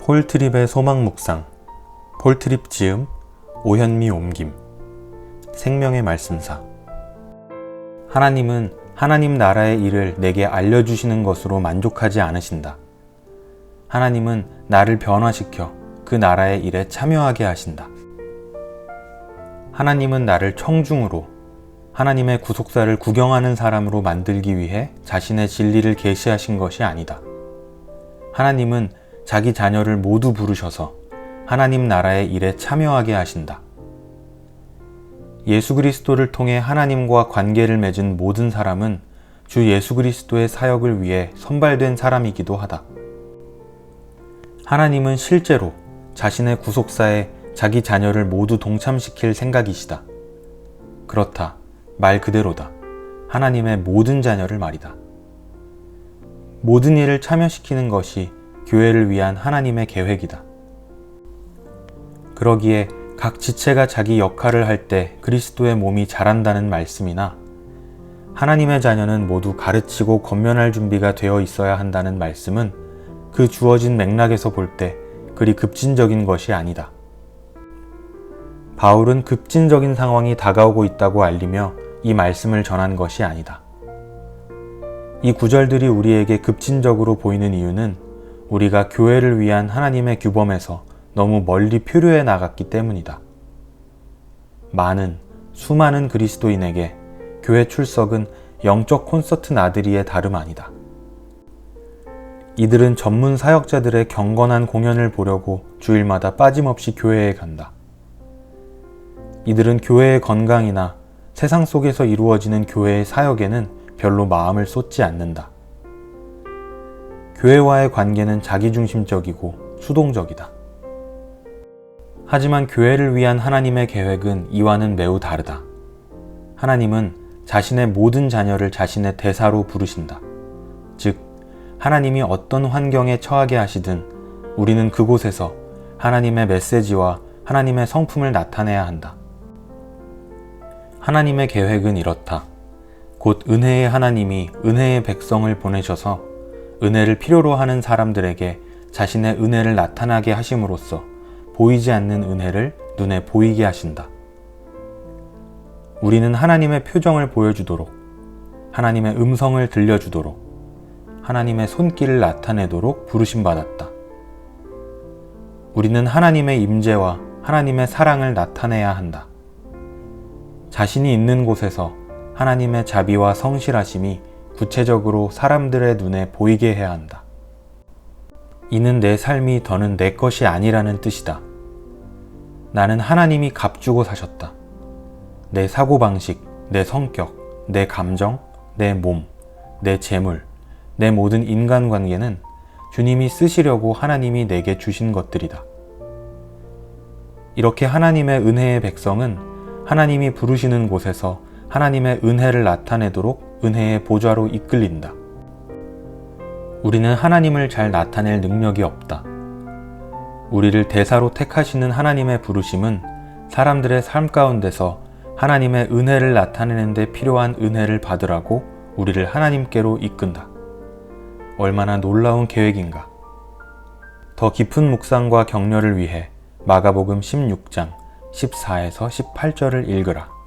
폴트립의 소망 묵상, 폴트립 지음, 오현미 옮김, 생명의 말씀사. 하나님은 하나님 나라의 일을 내게 알려주시는 것으로 만족하지 않으신다. 하나님은 나를 변화시켜 그 나라의 일에 참여하게 하신다. 하나님은 나를 청중으로, 하나님의 구속사를 구경하는 사람으로 만들기 위해 자신의 진리를 계시하신 것이 아니다. 하나님은 자기 자녀를 모두 부르셔서 하나님 나라의 일에 참여하게 하신다. 예수 그리스도를 통해 하나님과 관계를 맺은 모든 사람은 주 예수 그리스도의 사역을 위해 선발된 사람이기도 하다. 하나님은 실제로 자신의 구속사에 자기 자녀를 모두 동참시킬 생각이시다. 그렇다. 말 그대로다. 하나님의 모든 자녀를 말이다. 모든 일을 참여시키는 것이 교회를 위한 하나님의 계획이다. 그러기에 각 지체가 자기 역할을 할 때 그리스도의 몸이 자란다는 말씀이나 하나님의 자녀는 모두 가르치고 권면할 준비가 되어 있어야 한다는 말씀은 그 주어진 맥락에서 볼 때 그리 급진적인 것이 아니다. 바울은 급진적인 상황이 다가오고 있다고 알리며 이 말씀을 전한 것이 아니다. 이 구절들이 우리에게 급진적으로 보이는 이유는 우리가 교회를 위한 하나님의 규범에서 너무 멀리 표류해 나갔기 때문이다. 수많은 그리스도인에게 교회 출석은 영적 콘서트 나들이의 다름 아니다. 이들은 전문 사역자들의 경건한 공연을 보려고 주일마다 빠짐없이 교회에 간다. 이들은 교회의 건강이나 세상 속에서 이루어지는 교회의 사역에는 별로 마음을 쏟지 않는다. 교회와의 관계는 자기중심적이고 수동적이다. 하지만 교회를 위한 하나님의 계획은 이와는 매우 다르다. 하나님은 자신의 모든 자녀를 자신의 대사로 부르신다. 즉, 하나님이 어떤 환경에 처하게 하시든 우리는 그곳에서 하나님의 메시지와 하나님의 성품을 나타내야 한다. 하나님의 계획은 이렇다. 곧 은혜의 하나님이 은혜의 백성을 보내셔서 은혜를 필요로 하는 사람들에게 자신의 은혜를 나타나게 하심으로써 보이지 않는 은혜를 눈에 보이게 하신다. 우리는 하나님의 표정을 보여주도록, 하나님의 음성을 들려주도록, 하나님의 손길을 나타내도록 부르심받았다. 우리는 하나님의 임재와 하나님의 사랑을 나타내야 한다. 자신이 있는 곳에서 하나님의 자비와 성실하심이 구체적으로 사람들의 눈에 보이게 해야 한다. 이는 내 삶이 더는 내 것이 아니라는 뜻이다. 나는 하나님이 값주고 사셨다. 내 사고방식, 내 성격, 내 감정, 내 몸, 내 재물, 내 모든 인간관계는 주님이 쓰시려고 하나님이 내게 주신 것들이다. 이렇게 하나님의 은혜의 백성은 하나님이 부르시는 곳에서 하나님의 은혜를 나타내도록 은혜의 보좌로 이끌린다. 우리는 하나님을 잘 나타낼 능력이 없다. 우리를 대사로 택하시는 하나님의 부르심은 사람들의 삶 가운데서 하나님의 은혜를 나타내는 데 필요한 은혜를 받으라고 우리를 하나님께로 이끈다. 얼마나 놀라운 계획인가. 더 깊은 묵상과 격려를 위해 마가복음 16장 14에서 18절을 읽으라.